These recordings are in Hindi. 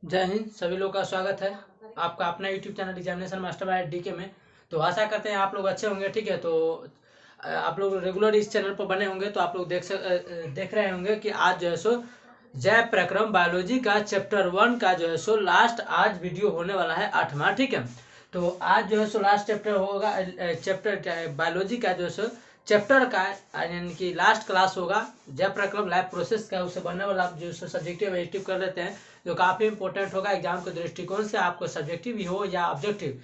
जय हिंद। सभी लोग का स्वागत है आपका अपना YouTube channel examination master by DK में। तो आशा करते हैं आप लोग अच्छे होंगे। ठीक है, तो आप लोग रेगुलर इस चैनल पर बने होंगे तो आप लोग देख रहे होंगे कि आज जो है सो जैव प्रक्रम बायोलॉजी का चैप्टर 1 का जो है सो लास्ट आज वीडियो होने वाला है 8वां। ठीक है, तो आज जो है सो लास्ट चैप्टर होगा। चैप्टर बायोलॉजी का जो है सो चैप्टर का यानी कि लास्ट क्लास होगा जैव प्रक्रम लैब प्रोसेस का। उससे बनने वाला आप जो सब्जेक्टिव एडिटिव कर लेते हैं जो काफ़ी इंपॉर्टेंट होगा एग्जाम के दृष्टिकोण से, आपको सब्जेक्टिव ही हो या ऑब्जेक्टिव,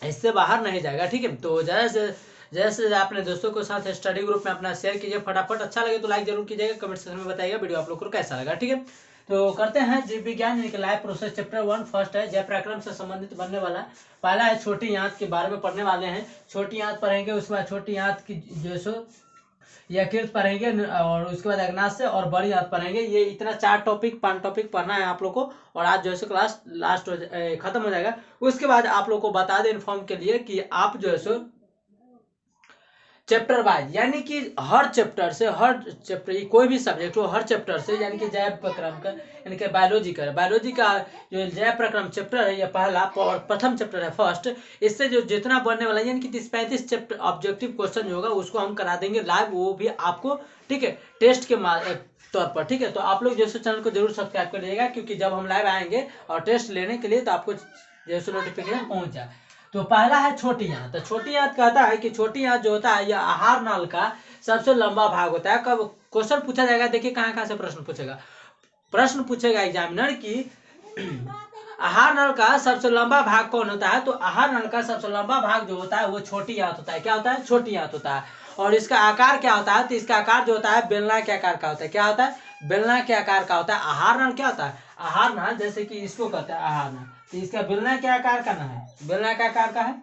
इससे बाहर नहीं जाएगा। ठीक है, तो जैसे अपने दोस्तों के साथ स्टडी ग्रुप में अपना शेयर कीजिए फटाफट। अच्छा लगे तो लाइक जरूर कीजिएगा, कमेंट सेक्शन में बताइएगा वीडियो आप लोग को कैसा लगा। ठीक है, तो करते हैं जीव विज्ञान यानी कि लाइव प्रोसेस चैप्टर 1 फर्स्ट है जैव प्रक्रम से संबंधित बनने वाला। पहला है छोटी आंत के बारे में पढ़ने वाले हैं। छोटी आंत पढ़ेंगे, उसके बाद छोटी आंत की जो सो यकृत पढ़ेंगे और उसके बाद अग्नाशय और बड़ी आंत पढ़ेंगे। ये इतना 5 टॉपिक पढ़ना है आप लोग को और आज जो है क्लास लास्ट खत्म हो जाएगा। उसके बाद आप लोग को बता दें इन्फॉर्म के लिए कि आप जो है सो चैप्टर वाइज यानी कि हर चैप्टर कोई भी सब्जेक्ट हो हर चैप्टर से यानी कि जैव प्रक्रम का यानी कि बायोलॉजी का जो जैव प्रक्रम चैप्टर है, यह पहला और प्रथम चैप्टर है फर्स्ट। इससे जो जितना बनने वाला यानी कि 30-35 चैप्टर ऑब्जेक्टिव क्वेश्चन जो होगा उसको हम करा देंगे लाइव, वो भी आपको। ठीक है, टेस्ट के तौर पर। ठीक है, तो आप लोग जैसे चैनल को जरूर सब्सक्राइब कर लीजिएगा क्योंकि जब हम लाइव आएंगे और टेस्ट लेने के लिए तो आपको जैसे नोटिफिकेशन पहुंच जाए। तो पहला है छोटी आंत। तो छोटी आंत कहता है कि छोटी आंत जो होता है यह आहार नाल का सबसे लंबा भाग होता है। कब क्वेश्चन पूछा जाएगा, देखिए कहाँ कहाँ से प्रश्न पूछेगा एग्जामिनर की आहार नल का सबसे लंबा भाग कौन होता है। तो आहार नल का सबसे लंबा भाग जो होता है वो छोटी आंत होता है। क्या होता है? छोटी आंत होता है। और इसका आकार क्या होता है? तो इसका आकार जो होता है बेलना के आकार का होता है। क्या होता है? बेलना के आकार का होता है। आहार नल क्या होता है? आहार नल जैसे कि इसको कहते हैं आहार नल, तो इसका बेलना के आकार का ना है, बेलना के आकार का है।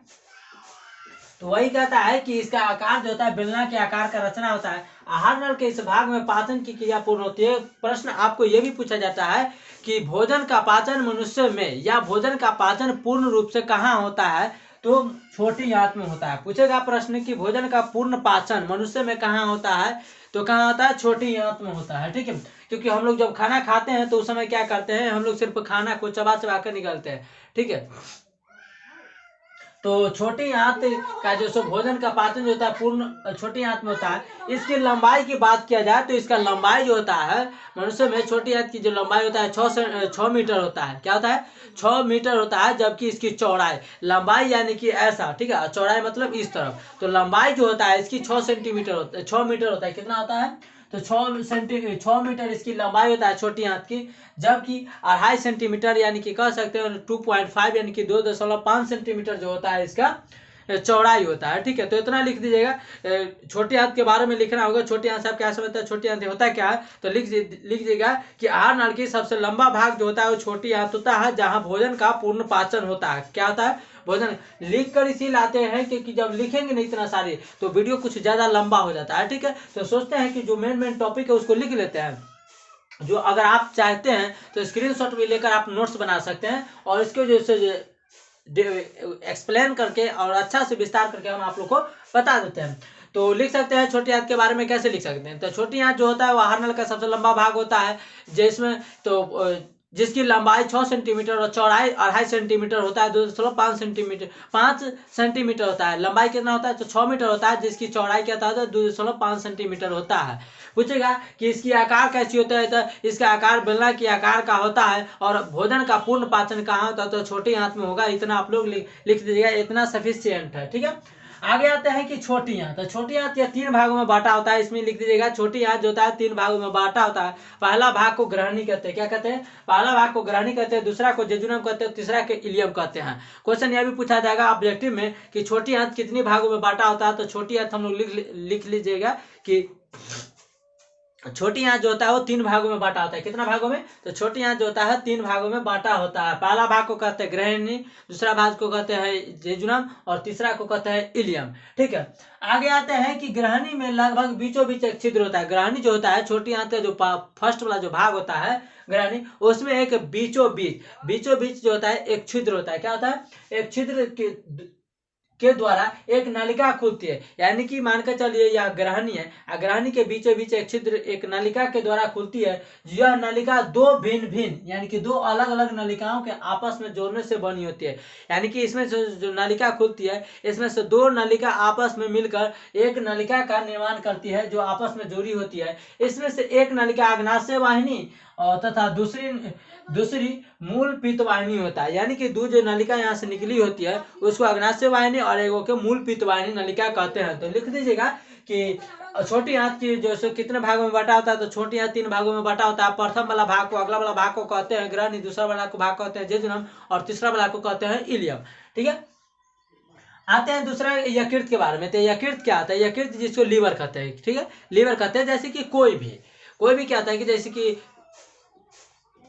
तो वही कहता है कि इसका आकार जो होता है बेलना के आकार का रचना होता है। आहार नल के इस भाग में पाचन की क्रिया पूर्ण होती है। प्रश्न आपको यह भी पूछा जाता है कि भोजन का पाचन मनुष्य में या भोजन का पाचन पूर्ण रूप से कहाँ होता है। तो छोटी आंत में होता है। पूछेगा प्रश्न कि भोजन का पूर्ण पाचन मनुष्य में कहाँ होता है, तो कहाँ होता है? छोटी आंत में होता है। ठीक है, क्योंकि हम लोग जब खाना खाते हैं तो उस समय क्या करते हैं, हम लोग सिर्फ खाना को चबा चबा कर निकालते हैं। ठीक है, तो छोटी आंत का जो सो भोजन का पाचन जो होता है पूर्ण छोटी आंत में होता है। इसकी लंबाई की बात किया जाए तो इसका लंबाई जो होता है मनुष्य में छोटी आंत की जो लंबाई होता है 6 मीटर होता है। क्या होता है? 6 मीटर होता है। जबकि इसकी चौड़ाई, लंबाई यानी कि ऐसा, ठीक है, चौड़ाई मतलब इस तरफ, तो लंबाई जो होता है इसकी 6 सेंटीमीटर होता है, 6 मीटर होता है। कितना होता है? तो 6 मीटर इसकी लंबाई होता है छोटी आंत की। जबकि 2.5 सेंटीमीटर यानी कि कह सकते हैं 2.5 यानी कि 2.5 सेंटीमीटर जो होता है इसका चौड़ाई होता है। ठीक है, तो इतना लिख दीजिएगा। छोटी आंत के बारे में लिखना होगा। छोटी आंत से आप क्या समझते हैं, छोटी आंत होता है क्या है, तो लिख दीजिएगा कि आहार नल की सबसे लंबा भाग जो होता है वो छोटी आंत होता है, जहां भोजन का पूर्ण पाचन होता है। क्या होता है? भोजन। लिख कर इसी लाते हैं क्योंकि जब लिखेंगे नहीं इतना सारी तो वीडियो कुछ ज्यादा लंबा हो जाता है। ठीक है, तो सोचते हैं कि जो मेन टॉपिक है उसको लिख लेते हैं। जो अगर आप चाहते हैं तो स्क्रीनशॉट भी लेकर आप नोट्स बना सकते हैं और इसके वजह से एक्सप्लेन करके और अच्छा से विस्तार करके हम आप लोग को बता देते हैं। तो लिख सकते हैं छोटी आंत के बारे में। कैसे लिख सकते हैं? तो छोटी आंत जो होता है वो आहार नल का सबसे लंबा भाग होता है, जिसमें तो जिसकी लंबाई 6 सेंटीमीटर और चौड़ाई 2.5 सेंटीमीटर होता है। 2.5 सेंटीमीटर 5 सेंटीमीटर होता है। लंबाई कितना होता है? तो 6 मीटर होता है, जिसकी चौड़ाई क्या होता है? 2.5 सेंटीमीटर होता है। पूछेगा कि इसकी आकार कैसी होता है, तो इसका आकार बेलना के आकार का होता है। और भोजन का पूर्ण पाचन कहाँ होता है? तो छोटी आंत में होगा। इतना आप लोग लिख दीजिएगा, इतना सफिशियंट है। ठीक है, आगे आते हैं कि छोटी आंत। तो छोटी आंत यह 3 भागों में बांटा होता है। इसमें लिख दीजिएगा छोटी आंत जो होता है 3 भागों में बांटा होता है। पहला भाग को ग्रहणी कहते हैं। क्या कहते हैं? पहला भाग को ग्रहणी कहते हैं, दूसरा को जेजुनम कहते हैं, तीसरा के इलियम कहते हैं। क्वेश्चन यह भी पूछा जाएगा ऑब्जेक्टिव में कि छोटी आंत कितनी भागों में बांटा होता है। तो छोटी आंत हम लोग लिख लीजिएगा कि छोटी आंत जो होता है वो 3 भागों में बांटा होता है। कितना भागों में? तो छोटी आंत जो होता है 3 भागों में बांटा होता है। पहला भाग को कहते हैं ग्रहणी, दूसरा भाग को कहते हैं जेजुनम और तीसरा को कहते हैं इलियम। ठीक है, आगे आते हैं कि ग्रहणी में लगभग बीचों बीच एक छिद्र होता है। ग्रहणी जो होता है छोटी आंत का जो फर्स्ट वाला जो भाग होता है ग्रहणी, उसमें एक बीचों बीच जो होता है एक छिद्र होता है। क्या होता है? एक छिद्र के के द्वारा एक नलिका खुलती है, यानी कि मानकर चलिए यह ग्रहणी है, ग्रहणी के बीचों बीच एक छिद्र एक नलिका के द्वारा खुलती है। यह नलिका दो भिन्न भिन्न यानी कि दो अलग अलग नलिकाओं के आपस में जोड़ने से बनी होती है, यानी कि इसमें से जो नलिका खुलती है इसमें से दो नलिका आपस में मिलकर एक नलिका का निर्माण करती है जो आपस में जुड़ी होती है। इसमें से एक नलिका अग्नाशय वाहिनी और तथा दूसरी मूल पीत वाहिनी होता है, यानी कि दो जो नलिका यहाँ से निकली होती है उसको अग्नाशय वाहिनी और एगो के मूल पीत वाहिनी नलिका कहते हैं। तो लिख दीजिएगा कि छोटी आंत की जो सो कितने भागों में बटा होता है, तो छोटी आंत 3 भागों में बटा होता है। प्रथम वाला भाग को अगला वाला भाग को कहते हैं ग्रहणी, दूसरा वाला को भाग कहते हैं जेजुनम और तीसरा वाला को कहते हैं इलियम। ठीक है, आते हैं दूसरा यकृत के बारे में। तो यकृत क्या आता है? यकृत जिसको लीवर कहते हैं। ठीक है, लीवर कहते हैं। जैसे कि कोई भी क्या आता है कि जैसे कि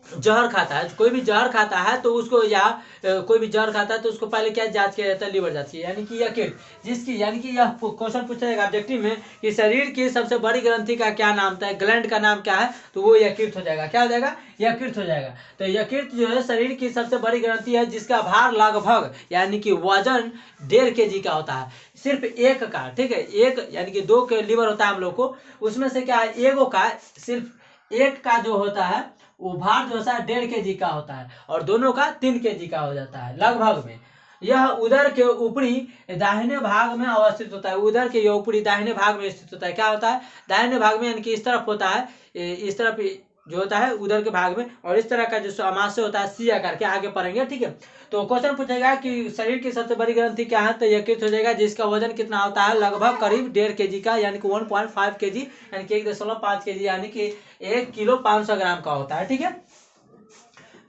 जहर खाता है, कोई भी जहर खाता है तो उसको या कोई भी जहर खाता है तो उसको पहले क्या जांच किया जाता है? लीवर जांच की, यानी कि यकृत जिसकी, यानी कि यह क्वेश्चन पूछा जाएगा ऑब्जेक्टिव में कि शरीर की सबसे बड़ी ग्रंथि का क्या नाम था, ग्लैंड का नाम क्या है, तो वो यकृत हो जाएगा। क्या हो जाएगा? यकृत हो जाएगा। तो यकृत जो है शरीर की सबसे बड़ी ग्रंथि है जिसका भार लगभग यानी कि वजन 1.5 kg का होता है, सिर्फ एक का। ठीक है, एक यानी कि 2 के लीवर होता है हम लोग को, उसमें से क्या है एगो का सिर्फ एक का जो होता है वो भार जो है 1.5 kg का होता है और दोनों का 3 kg का हो जाता है लगभग में। यह उदर के ऊपरी दाहिने भाग में अवस्थित होता है। उदर के ऊपरी दाहिने भाग में स्थित होता है। क्या होता है? दाहिने भाग में, यानी कि इस तरफ होता है, इस तरफ जो होता है उदर के भाग में, और इस तरह का जो अमाशय होता है सी आकार के, आगे पढ़ेंगे। ठीक है, तो क्वेश्चन पूछेगा कि शरीर की सबसे बड़ी ग्रंथि क्या है, तो यकृत हो जाएगा जिसका वजन कितना होता है? लगभग करीब 1.5 kg का, यानी कि 1.5 kg, यानी कि 1.5 kg, यानी कि 1 किलो 500 ग्राम का होता है। ठीक है,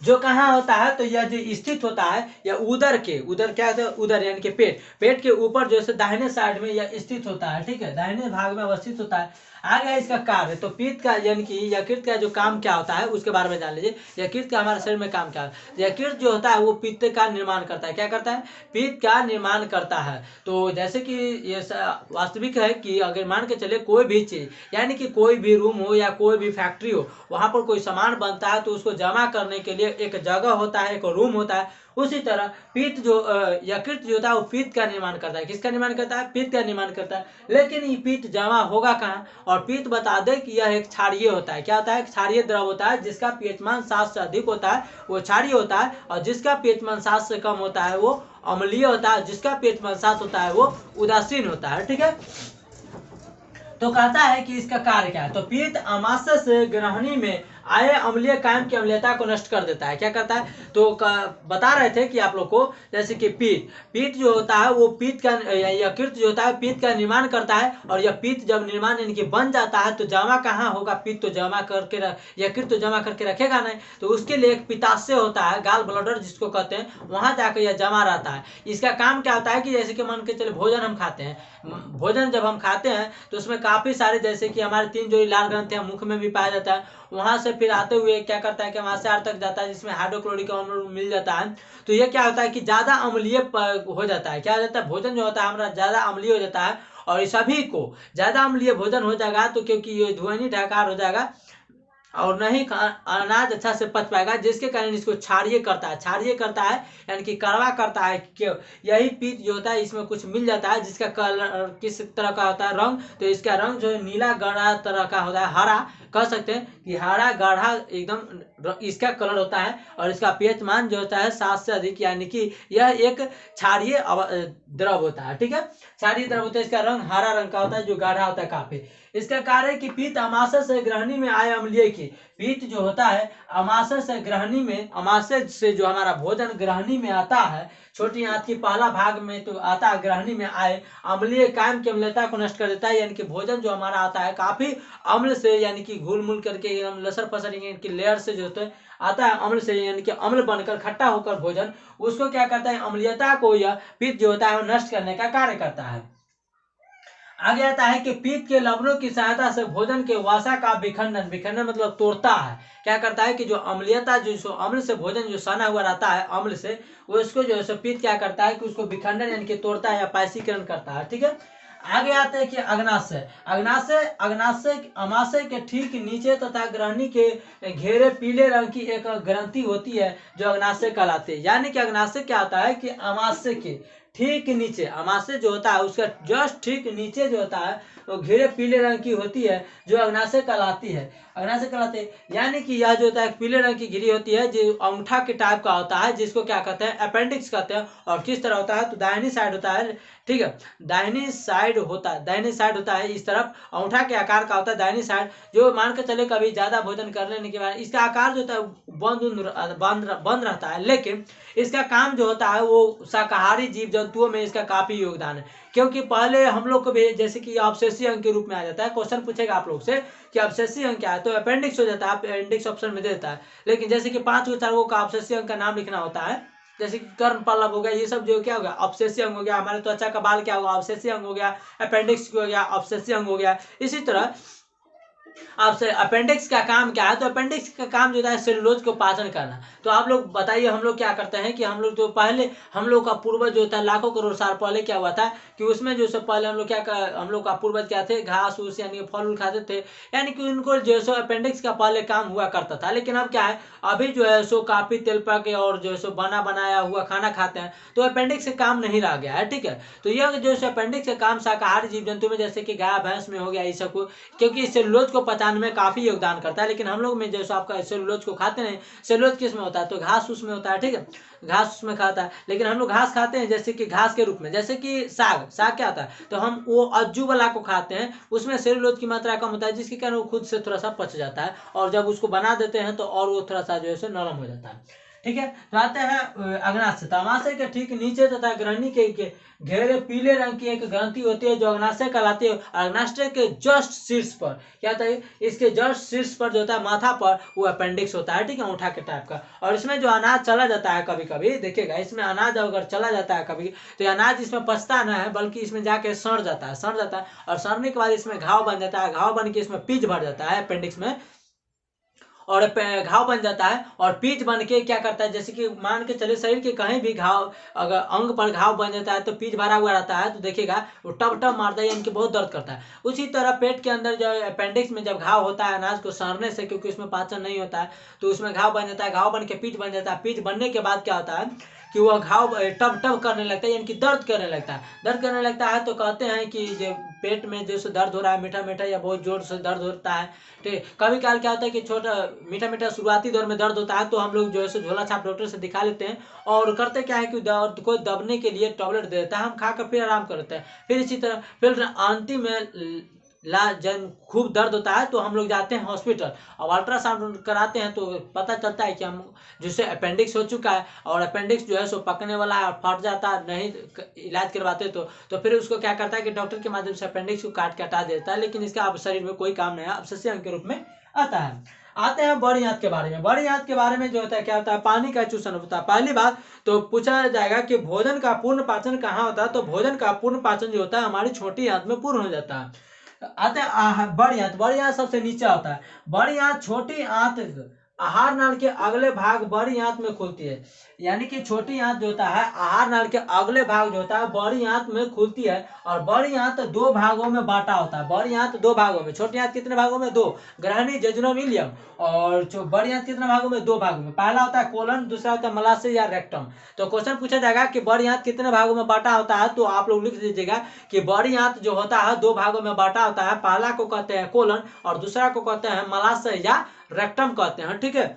जो कहाँ होता है? तो यह जो स्थित होता है यह उदर क्या होता है? उदर यानी कि पेट के ऊपर जो है दाहिने साइड में यह स्थित होता है। ठीक है, दाहिने भाग में अवस्थित होता है। आ गया इसका कार्य। तो पित्त का यानी कि यकृत का जो काम क्या होता है उसके बारे में जान लीजिए। यकृत का हमारे शरीर में काम क्या है? यकृत जो होता है वो पित्त का निर्माण करता है। क्या करता है? पित्त का निर्माण करता है। तो जैसे कि ये वास्तविक है कि अगर मान के चले कोई भी चीज, यानी कि कोई भी रूम हो या कोई भी फैक्ट्री हो, वहां पर कोई सामान बनता है तो उसको जमा करने के लिए एक जगह होता है, एक रूम होता है। उसी तरह पित्त जो यकृत जो होता है वो पित्त का निर्माण करता है। किसका निर्माण करता है? पित्त का निर्माण करता है। लेकिन ये पित्त जमा होगा कहाँ? और पित्त बता दे कि यह एक क्षारीय होता है। क्या होता है? क्षारीय द्रव होता है जिसका पीएच मान 7 से अधिक होता है वो क्षारीय होता है, और जिसका पीएच मान 7 से कम होता है वो अम्लीय होता है, जिसका पीएच मान 7 होता है वो उदासीन होता है। ठीक है, तो कहता है कि इसका कार्य क्या है? तो पित्त अमाशय से ग्रहणी में आए अम्लीय कायम की अम्लीयता को नष्ट कर देता है। क्या करता है? तो बता रहे थे कि आप लोग को, जैसे कि पित्त जो होता है वो पित्त का यकृत जो होता है पित्त का निर्माण करता है, और यह पित्त जब निर्माण यानी कि बन जाता है तो जमा कहाँ होगा? पित्त तो जमा करके यकृत तो जमा करके रखेगा नहीं, तो उसके लिए एक पित्ताशय होता है, गाल ब्लडर जिसको कहते हैं, वहां जाकर यह जमा रहता है। इसका काम क्या होता है कि जैसे कि मान के चले भोजन हम खाते हैं, भोजन जब हम खाते हैं तो उसमें काफी सारे, जैसे कि हमारे 3 जो लाल ग्रंथि है मुख में भी पाया जाता है, वहां से फिर आते हुए क्या करता है कि वहां से आर तक जाता है जिसमें हाइड्रोक्लोरिक अम्ल मिल जाता है। तो ये क्या होता है कि ज्यादा अम्लीय हो जाता है। क्या हो जाता है? भोजन जो होता है हमारा ज्यादा अम्लीय हो जाता है, और सभी को ज्यादा अम्लीय भोजन हो जाएगा तो क्योंकि ये ध्वनि ढकार हो जाएगा और नहीं अनाज अच्छा से पच पाएगा, जिसके कारण इसको क्षारीय करता है। क्षारीय करता है यानी कि कड़वा करता है। क्यों? यही पित्त जो होता है इसमें कुछ मिल जाता है जिसका कलर किस तरह का होता है? रंग। तो इसका रंग जो है नीला गाढ़ा तरह का होता है, हरा कह सकते हैं कि हरा गाढ़ा एकदम इसका कलर होता है, और इसका पीएच मान जो होता है 7 से अधिक, यानी कि यह एक क्षारीय द्रव होता है। ठीक है, क्षारीय द्रव होता है, इसका रंग हरा रंग का होता है जो गाढ़ा होता है काफी। इसका कार्य है कि पित्त अमाशय से ग्रहणी में आए अम्लीय की, पित्त जो होता है अमाशय से ग्रहणी में, अमाशय से जो हमारा भोजन ग्रहणी में आता है, छोटी आंत की पहला भाग में तो आता है, ग्रहणी में आए अम्लीय कायम की अम्लता को नष्ट कर देता है। यानी कि भोजन जो हमारा आता है काफी अम्ल से, यानी कि घुल मुल करके एकदम लसर पसर की लेयर से जो होता है आता है अम्ल से, यानी कि अम्ल बनकर खट्टा होकर भोजन, उसको क्या करता है? अम्लीयता को यह पित्त जो होता है वो नष्ट करने का कार्य करता है। आगे आता है कि पित्त के लवणों की सहायता से भोजन के वसा का विखंडन मतलब तोड़ता है। क्या करता है कि जो अम्लीयता जो अम्ल से भोजन जो सना हुआ रहता है अम्ल से, वो उसको जो है पित्त क्या करता है कि उसको विखंडन यानी कि तोड़ता है या पायसीकरण करता है। ठीक है, आगे आते हैं कि अग्नाशय अमाशय के ठीक नीचे तथा ग्रहणी के घेरे पीले रंग की एक ग्रंथि होती है जो अग्नाशय कहलाती है। यानी कि अग्नाशय क्या होता है कि अमाशय के ठीक नीचे, अमाशय जो होता है उसका जस्ट ठीक नीचे जो होता है वो घेरे पीले रंग की होती है, जो अग्नाशय कहलाती है। अग्नाशय कहलाते हैं, यानी कि यह जो होता है पीले रंग की घिरी होती है, जो अंगूठा के टाइप का होता है, जिसको क्या कहते हैं, अपेंडिक्स कहते हैं। और किस तरह होता है, तो दाहिनी साइड होता है, ठीक है, दाहिनी साइड होता है इस तरफ, अंगूठा के आकार का होता है दाहिनी साइड। जो मान के चले कभी ज्यादा भोजन कर लेने के बाद इसका आकार जो होता है बंद रहता है, लेकिन इसका काम जो होता है वो शाकाहारी जीव जंतुओं में इसका काफी योगदान है। क्योंकि पहले हम लोग को भी जैसे कि ऑब्सेसिव अंग के रूप में आ जाता है, क्वेश्चन पूछेगा आप लोग से कि ऑब्सेसिव अंग क्या है, तो अपेंडिक्स हो जाता है, अपेंडिक्स ऑप्शन में दे देता है। लेकिन जैसे कि 5 4 का ऑब्सेसिव अंग का नाम लिखना होता है, जैसे कि कर्ण पल्लव हो गया, ये सब जो क्या हो गया, ऑब्सेसिव अंग हो गया। हमारे त्वचा का बाल क्या होगा, ऑब्सेसिव अंग हो गया। अपेंडिक्स हो गया, ऑब्सेसिव अंग हो गया। इसी तरह आपसे अपेंडिक्स का काम क्या है, तो अपेंडिक्स का काम जो है सेलुलोज को पाचन करना। तो आप लोग बताइए, हम लोग क्या करते हैं कि हम लोग जो पहले हम लोग का पूर्वज जो था लाखों करोड़ साल पहले क्या हुआ था कि उसमें जो सब पहले हम लोग का पूर्वज क्या थे, घास उस यानी फल उल खाते थे, यानी कि उनको जो सो अपेंडिक्स का पहले काम हुआ करता था। लेकिन अब क्या है, अभी जो है सो काफी तेल पके और जो है सो बना बनाया हुआ खाना खाते हैं, तो अपेंडिक्स का काम नहीं रह गया है, ठीक है। तो यह जो है अपेंडिक्स का काम शाकाहारी जीव जंतु में जैसे कि गाय भैंस में हो गया, ये सब को, क्योंकि सेलुलोज को पचाने में काफी योगदान करता है। लेकिन हम लोग में जैसे आपका सेलुलोज को खाते हैं, सेलुलोज किस में होता है, तो घास उसमें होता है, ठीक है, घास उसमें खाता है। लेकिन हम लोग घास खाते हैं जैसे कि घास के रूप में, जैसे कि साग क्या होता है, तो हम वो अज्जू वाला को खाते हैं, उसमें सेलुलोज की मात्रा कम होता है, जिसके कारण वो खुद से थोड़ा सा पच जाता है, और जब उसको बना देते हैं तो और वो थोड़ा सा जो है नरम हो जाता है, ठीक है। तो आते हैं अग्नाशय। तो अग्नाशय के ठीक नीचे तथा ग्रहणी के घेरे पीले रंग की एक ग्रंथि होती है जो अग्नाशय कहलाती है। अग्नाशय के जस्ट शीर्ष पर क्या होता है, इसके जस्ट शीर्ष पर जो होता है माथा पर, वो अपेंडिक्स होता है, ठीक है, अंगूठा के टाइप का। और इसमें जो अनाज चला जाता है कभी कभी, देखिएगा इसमें अनाज अगर चला जाता है कभी, तो अनाज इसमें पचता ना है, बल्कि इसमें जाके सड़ जाता है, और सड़ने के बाद इसमें घाव बन जाता है, घाव बन के इसमें पीच भर जाता है अपेंडिक्स में, और घाव बन जाता है। और पीच बन के क्या करता है, जैसे कि मान के चले शरीर के कहीं भी घाव, अगर अंग पर घाव बन जाता है तो पीच भरा हुआ रहता है, तो देखिएगा वो टप टप मारता है, यानी कि बहुत दर्द करता है। उसी तरह पेट के अंदर जो अपेंडिक्स में जब घाव होता है अनाज को सड़ने से, क्योंकि उसमें पाचन नहीं होता है, तो उसमें घाव बन जाता है, घाव बन के पीच बन जाता है। पीच बनने के बाद क्या होता है कि वह घाव टप टप करने लगता है, यानी कि दर्द करने लगता है। तो कहते हैं कि जो पेट में जैसे दर्द हो रहा है, मीठा मीठा या बहुत जोर से दर्द होता है, ठीक। कभी काल क्या होता है कि छोटा मीठा मीठा शुरुआती दौर में दर्द होता है, तो हम लोग जो है झोला छाप डॉक्टर से दिखा लेते हैं, और करते क्या है कि दर्द को दबने के लिए टैबलेट दे देता है, हम खाकर फिर आराम करते हैं। फिर इसी तरह फिर अंतिम में जब खूब दर्द होता है तो हम लोग जाते हैं हॉस्पिटल, और अल्ट्रासाउंड कराते हैं, तो पता चलता है कि हम जिससे अपेंडिक्स हो चुका है, और अपेंडिक्स जो है सो पकने वाला है और फट जाता है, नहीं इलाज करवाते तो फिर उसको क्या करता है कि डॉक्टर के माध्यम से अपेंडिक्स को काट के हटा देता है, लेकिन इसका अब शरीर में कोई काम नहीं है, ऑब्सेसिव अंग के रूप में आता है। आते हैं बड़ी आंत के बारे में। बड़ी आंत के बारे में जो होता है क्या होता है, पानी का चूषण होता है। पहली बात तो पूछा जाएगा कि भोजन का पूर्ण पाचन कहाँ होता है, तो भोजन का पूर्ण पाचन जो होता है हमारी छोटी आंत में पूर्ण हो जाता है। आते हैं बड़ी आंत सबसे नीचे होता है। बड़ी आंत छोटी आंत आहार नाल के अगले भाग बड़ी आंत में खुलती है, यानी कि छोटी आंत जो होता है आहार नाल के अगले भाग जो होता है बड़ी आंत में खुलती है, और बड़ी आंत 2 भागों में बांटा होता है। बड़ी आंत 2 भागों में, छोटी आंत कितने भागों में, 2, ग्रहणी जजुनम इलियम, और जो बड़ी आंत कितने भागों में, 2 भागों में। पहला होता है कोलन, दूसरा होता है मलाशय या रेक्टम। तो क्वेश्चन पूछा जाएगा कि बड़ी आंत कितने भागों में बांटा होता है, तो आप लोग लिख दीजिएगा कि बड़ी आंत जो होता है 2 भागों में बांटा होता है। पहला को कहते हैं कोलन, और दूसरा को कहते हैं मलाशय या रेक्टम कहते हैं, ठीक है।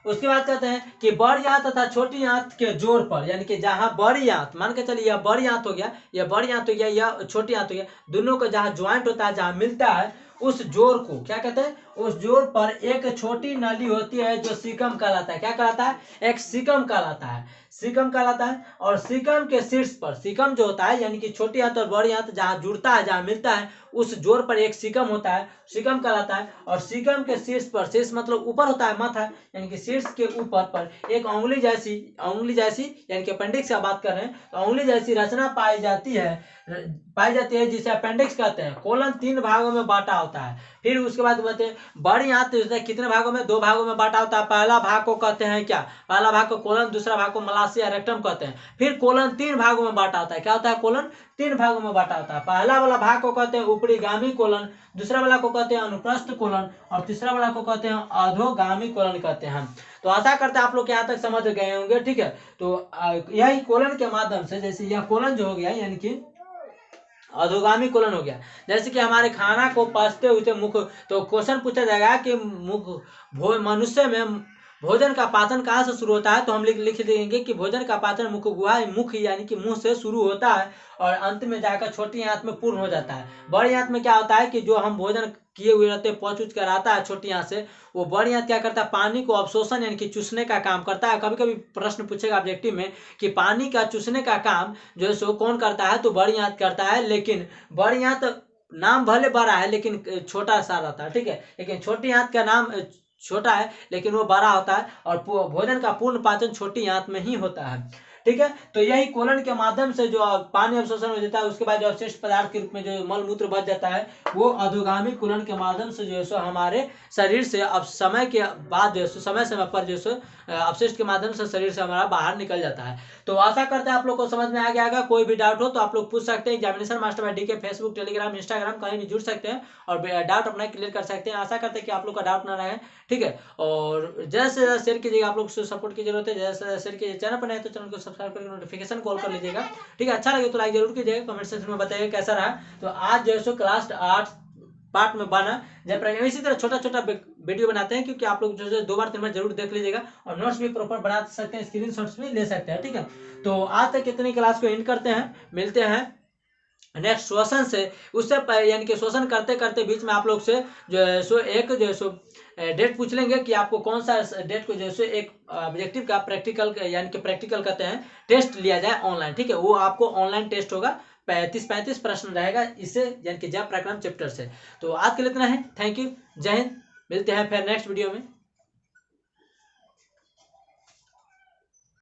उसके बाद कहते हैं कि बड़ी आंत तथा छोटी आंत के जोड़ पर, यानी कि जहां बड़ी आंत, मान के चलिए यह बड़ी आंत हो गया, यह बड़ी आंत हो गया, यह छोटी आंत हो गया, दोनों का जहां ज्वाइंट होता है, जहां मिलता है, उस जोड़ को क्या कहते हैं, उस जोड़ पर एक छोटी नली होती है जो सीकम कहलाता है। क्या कहलाता है, एक सीकम कहलाता है, सीकम कहलाता है। और सीकम के शीर्ष पर, सीकम जो होता है यानी कि छोटी आंत और बड़ी आंत जहां जुड़ता है, जहां मिलता है, उस जोड़ पर एक सीकम होता है, सीकम कहलाता है। और सीकम के शीर्ष पर, शीर्ष मतलब ऊपर होता है, माथा, यानी कि शीर्ष के ऊपर पर एक उंगली जैसी यानी कि अपेंडिक्स की बात कर रहे हैं, तो उंगली जैसी रचना पाई जाती है जिसे अपेंडिक्स कहते हैं। कोलन 3 भागों में बांटा होता है। फिर उसके बाद कहते हैं बड़ी आंत कितने भागों में, 2 भागों में बांटा होता है। पहला भाग को कहते हैं क्या, पहला भाग को कोलन, दूसरा भाग को तलाशी या रेक्टम कहते हैं। फिर कोलन 3 भागों में बांटा होता है। क्या होता है? कोलन 3 भागों में बांटा होता है। पहला वाला भाग को कहते हैं ऊपरीगामी कोलन, दूसरा वाला को कहते हैं अनुप्रस्थ कोलन और तीसरा वाला को कहते हैं अधोगामी कोलन कहते हैं। तो आशा करते हैं आप लोग यहाँ तक समझ गए होंगे। ठीक है, तो यही कोलन के माध्यम से, जैसे यह कोलन जो हो गया यानी कि अधोगामी कोलन हो गया, जैसे कि हमारे खाना को पचते हुए मुख, तो क्वेश्चन पूछा जाएगा कि मुख मनुष्य में भोजन का पाचन कहाँ से शुरू होता है, तो हम लिख देंगे कि भोजन का पाचन मुख गुहा, मुख यानी कि मुंह से शुरू होता है और अंत में जाकर छोटी आंत में पूर्ण हो जाता है। बड़ी आंत में क्या होता है कि जो हम भोजन किए हुए रहते हैं पहुंच उच कर आता है छोटी आंत से, वो बड़ी आंत क्या करता है? पानी को अवशोषण यानी कि चूसने का काम करता है। कभी कभी प्रश्न पूछेगा ऑब्जेक्टिव में कि पानी का चूसने का काम जो है सो कौन करता है, तो बड़ी आंत करता है। लेकिन बड़ी आंत नाम भले बड़ा है लेकिन छोटा सा रहता है। ठीक है, लेकिन छोटी आंत का नाम छोटा है लेकिन वो बड़ा होता है और भोजन का पूर्ण पाचन छोटी आंत में ही होता है। ठीक है, तो यही कोलन के माध्यम से जो पानी अवशोषण हो जाता है, उसके बाद जो अवशिष्ट पदार्थ के रूप में जो मल मूत्र बच जाता है, वो अधोगामी कोलन के माध्यम से जो है सो हमारे शरीर से अब समय के बाद जो है समय पर जो है अपशिष्ट के माध्यम से शरीर से हमारा बाहर निकल जाता है। तो आशा करते हैं आप लोग को समझ में आ गया होगा। कोई भी डाउट हो तो आप लोग पूछ सकते हैं। Examination master by DK Facebook, Telegram, Instagram कहीं भी जुड़ सकते हैं और डाउट अपना क्लियर कर सकते हैं। आशा करते हैं कि आप लोग का डाउट ना रहे। ठीक है, और ज़्यादा से ज़्यादा शेयर कीजिएगा। आप लोग को सपोर्ट की जरूरत है, ज़्यादा से ज़्यादा शेयर कीजिए। चैनल पर नए तो चैनल को सब्सक्राइब करके नोटिफिकेशन कॉल कर लीजिएगा। ठीक है, अच्छा लगे तो लाइक जरूर कीजिएगा, कमेंट सेक्शन में बताइएगा कैसा रहा। तो आज जो है सो क्लास 8 पार्ट में बना जब इसी तरह छोटा छोटा वीडियो बनाते हैं, क्योंकि आप लोग जो है 2 बार 3 बार जरूर देख लीजिएगा और नोट्स भी प्रॉपर बना सकते हैं, स्क्रीन शॉट्स भी ले सकते हैं। ठीक है, तो आज तक इतनी क्लास को एंड करते हैं, मिलते हैं नेक्स्ट शोषण से। उससे यानी कि शोषण करते करते बीच में आप लोग से जो है सो एक जो है सो डेट पूछ लेंगे कि आपको कौन सा डेट को जो है सो एक ऑब्जेक्टिव का प्रैक्टिकल यानी कि प्रैक्टिकल कहते हैं टेस्ट लिया जाए ऑनलाइन। ठीक है, वो आपको ऑनलाइन टेस्ट होगा, 35 प्रश्न रहेगा इससे यानी कि जय प्रकरण चैप्टर से। तो आज के लिए इतना है। थैंक यू, जय हिंद। मिलते हैं फिर नेक्स्ट वीडियो में।